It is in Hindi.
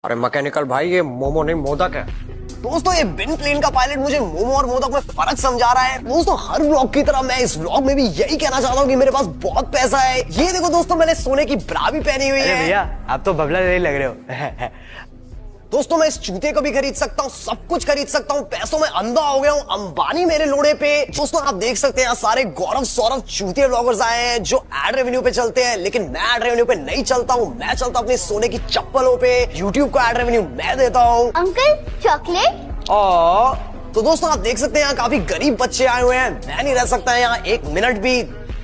अरे मैकेनिकल भाई, ये मोमो नहीं मोदक है। दोस्तों ये बिन प्लेन का पायलट मुझे मोमो और मोदक में फर्क समझा रहा है। दोस्तों हर व्लॉग की तरह मैं इस व्लॉग में भी यही कहना चाहता हूँ कि मेरे पास बहुत पैसा है। ये देखो दोस्तों, मैंने सोने की ब्रा भी पहनी हुई है। भैया आप तो बबला नहीं लग रहे हो। दोस्तों मैं इस जूते को भी खरीद सकता हूँ, सब कुछ खरीद सकता हूँ। पैसों में अंधा हो गया हूँ, अंबानी मेरे लोड़े पे। दोस्तों आप देख सकते हैं यहाँ सारे गौरव सौरभ चूतिया ब्लॉगर्स आए हैं जो एड रेवेन्यू पे चलते हैं, लेकिन मैं एड रेवेन्यू पे नहीं चलता हूँ। मैं चलता हूँ अपनी सोने की चप्पलों पे। यूट्यूब को एड रेवेन्यू मैं देता हूँ। Uncle chocolate. तो दोस्तों आप देख सकते हैं यहाँ काफी गरीब बच्चे आए हुए हैं। मैं नहीं रह सकता यहाँ एक मिनट भी।